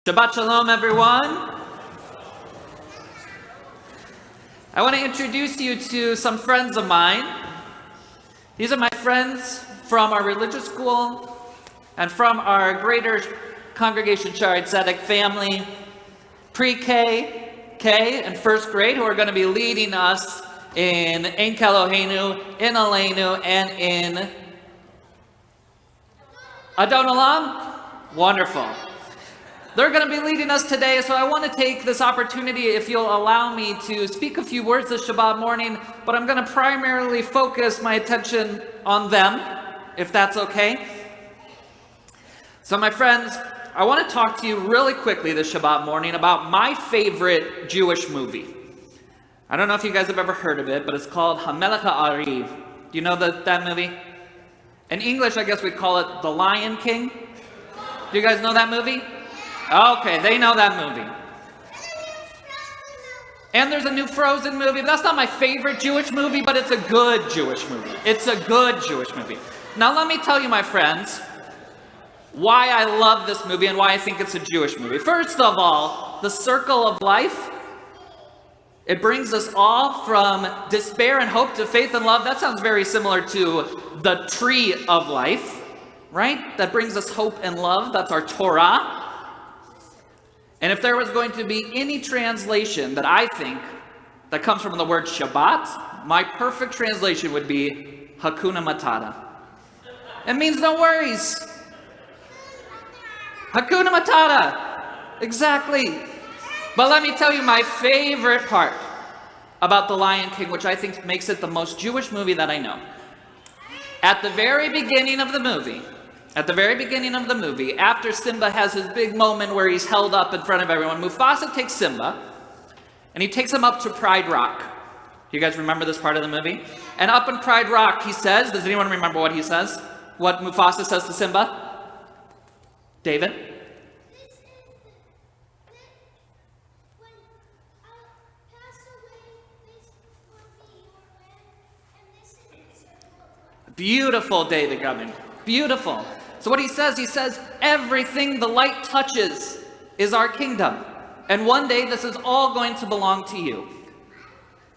Shabbat Shalom, everyone. I want to introduce you to some friends of mine. These are my friends from our religious school and from our greater congregation Shaarey Zedek family, pre-K, K, and first grade, who are going to be leading us in Ein Keloheinu, in Aleinu, and in Adon Olam. Wonderful. They're going to be leading us today, so I want to take this opportunity, if you'll allow me, to speak a few words this Shabbat morning, but I'm going to primarily focus my attention on them, if that's okay. So my friends, I want to talk to you really quickly this Shabbat morning about my favorite Jewish movie. I don't know if you guys have ever heard of it, but it's called HaMelech HaAriv. Do you know that movie? In English, I guess we'd call it The Lion King. Do you guys know that movie? Okay, they know that movie. And there's a new Frozen movie. That's not my favorite Jewish movie, but it's a good Jewish movie. It's a good Jewish movie. Now let me tell you, my friends, why I love this movie and why I think it's a Jewish movie. First of all, the circle of life. It brings us all from despair and hope to faith and love. That sounds very similar to the tree of life, right? That brings us hope and love. That's our Torah. And if there was going to be any translation that I think that comes from the word Shabbat, my perfect translation would be Hakuna Matata. It means no worries. Hakuna Matata. Exactly. But let me tell you my favorite part about The Lion King, which I think makes it the most Jewish movie that I know. At the very beginning of the movie, after Simba has his big moment where he's held up in front of everyone, Mufasa takes Simba, and he takes him up to Pride Rock. Do you guys remember this part of the movie? And up in Pride Rock, he says, does anyone remember what he says? What Mufasa says to Simba? David? Beautiful, David Gubbin. Beautiful. So what he says, everything the light touches is our kingdom. And one day this is all going to belong to you.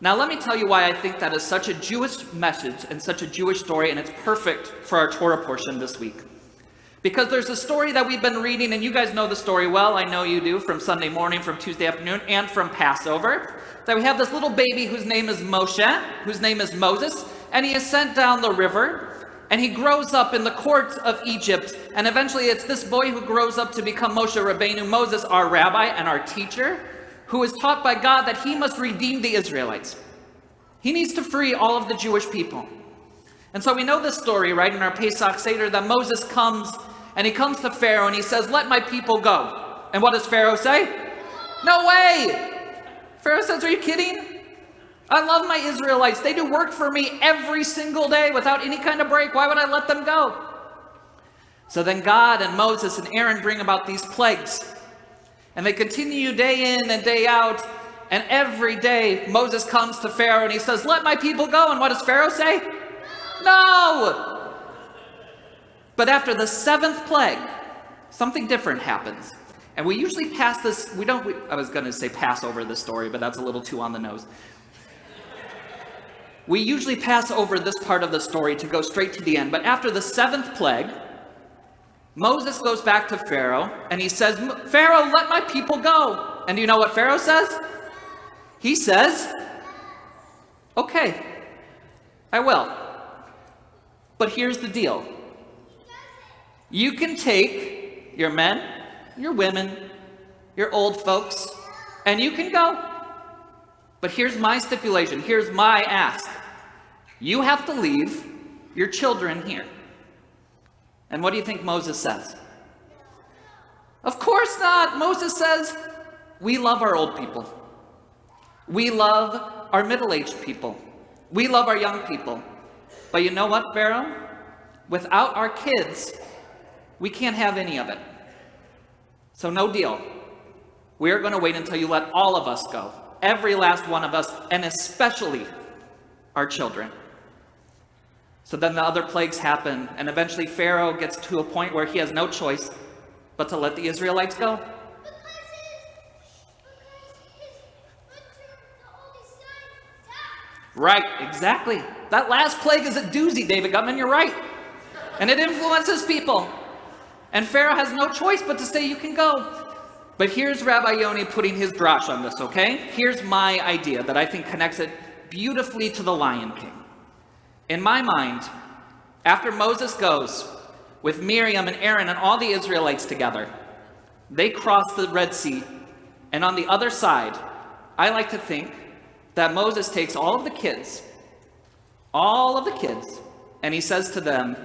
Now let me tell you why I think that is such a Jewish message and such a Jewish story, and it's perfect for our Torah portion this week. Because there's a story that we've been reading, and you guys know the story well, I know you do, from Sunday morning, from Tuesday afternoon, and from Passover. That we have this little baby whose name is Moshe, whose name is Moses, and he is sent down the river. And he grows up in the court of Egypt. And eventually it's this boy who grows up to become Moshe Rabbeinu, Moses, our rabbi and our teacher, who is taught by God that he must redeem the Israelites. He needs to free all of the Jewish people. And so we know this story, right, in our Pesach Seder, that Moses comes, and he comes to Pharaoh, and he says, let my people go. And what does Pharaoh say? No way! Pharaoh says, are you kidding? I love my Israelites. They do work for me every single day without any kind of break. Why would I let them go? So then God and Moses and Aaron bring about these plagues. And they continue day in and day out. And every day Moses comes to Pharaoh and he says, let my people go. And what does Pharaoh say? No! But after the seventh plague, something different happens. And we usually pass this, I was going to say pass over this story, but that's a little too on the nose. We usually pass over this part of the story to go straight to the end. But after the seventh plague, Moses goes back to Pharaoh and he says, Pharaoh, let my people go. And do you know what Pharaoh says? He says, okay, I will. But here's the deal. You can take your men, your women, your old folks, and you can go. But here's my stipulation, here's my ask. You have to leave your children here. And what do you think Moses says? Of course not. Moses says, we love our old people. We love our middle-aged people. We love our young people. But you know what, Pharaoh? Without our kids, we can't have any of it. So no deal. We're going to wait until you let all of us go. Every last one of us, and especially our children. So then the other plagues happen, and eventually Pharaoh gets to a point where he has no choice but to let the Israelites go. Right, exactly. That last plague is a doozy, David Gutman, you're right. And it influences people. And Pharaoh has no choice but to say you can go. But here's Rabbi Yoni putting his drash on this, okay? Here's my idea that I think connects it beautifully to the Lion King. In my mind, after Moses goes with Miriam and Aaron and all the Israelites together, they cross the Red Sea, and on the other side, I like to think that Moses takes all of the kids, and he says to them,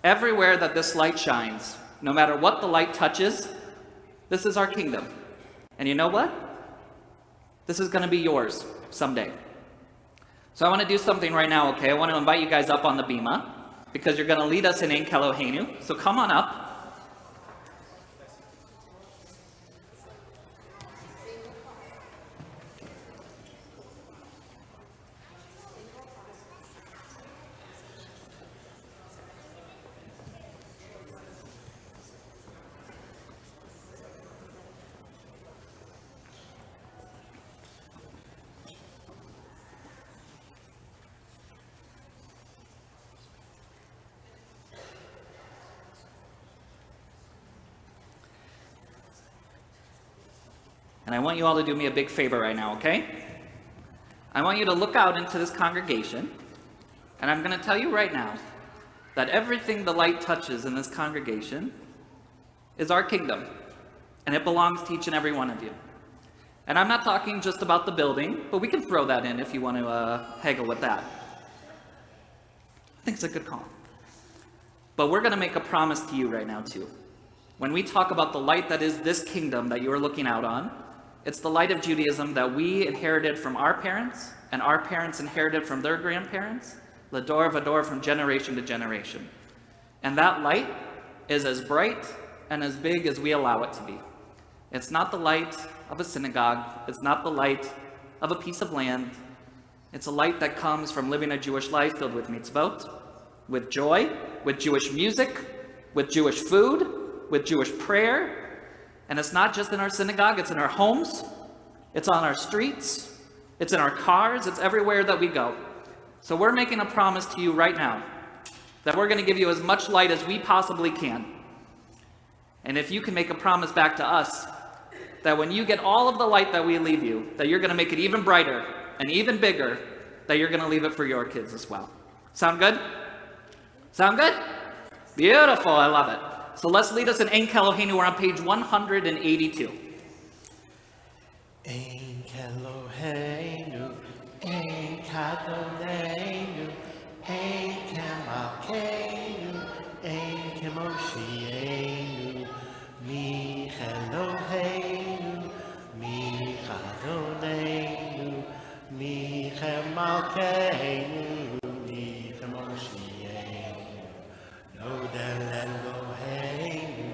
everywhere that this light shines, no matter what the light touches, this is our kingdom. And you know what? This is going to be yours someday. So I want to do something right now, okay? I want to invite you guys up on the bima, because you're going to lead us in Ein Keloheinu. So come on up. And I want you all to do me a big favor right now, okay? I want you to look out into this congregation, and I'm going to tell you right now that everything the light touches in this congregation is our kingdom, and it belongs to each and every one of you. And I'm not talking just about the building, but we can throw that in if you want to haggle with that. I think it's a good call. But we're going to make a promise to you right now, too. When we talk about the light that is this kingdom that you are looking out on, it's the light of Judaism that we inherited from our parents, and our parents inherited from their grandparents, Lador Vador, from generation to generation. And that light is as bright and as big as we allow it to be. It's not the light of a synagogue. It's not the light of a piece of land. It's a light that comes from living a Jewish life filled with mitzvot, with joy, with Jewish music, with Jewish food, with Jewish prayer. And it's not just in our synagogue, it's in our homes, it's on our streets, it's in our cars, it's everywhere that we go. So we're making a promise to you right now that we're going to give you as much light as we possibly can. And if you can make a promise back to us that when you get all of the light that we leave you, that you're going to make it even brighter and even bigger, that you're going to leave it for your kids as well. Sound good? Sound good? Beautiful, I love it. So let's lead us in Ein Keloheinu. We're on page 182. Ein Keloheinu, Ein Kadoneinu, Ein Kemalkeinu, Ein Kemoshienu, Mi Eloheinu, Mi Kadoneinu, Mi Kemalkeinu, Mi Kemoshienu, Nodel Eloheinu,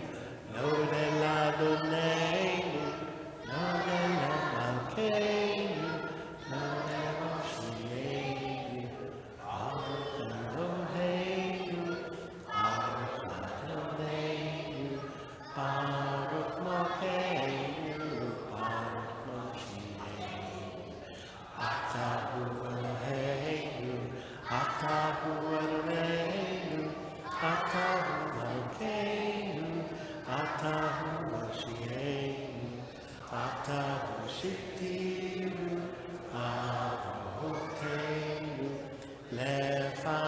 Nodel Adoneinu, Nodel Malkeinu, Nodel Moshienu, Baruch Eloheinu, Baruch Adoneinu, Baruch Malkeinu, Baruch Moshienu, Atahu Eloheinu, Atahu Eloheinu, Atahu Malkeinu, Atahu Moshienu, Atahu Shitiru, Avoteinu, Lefa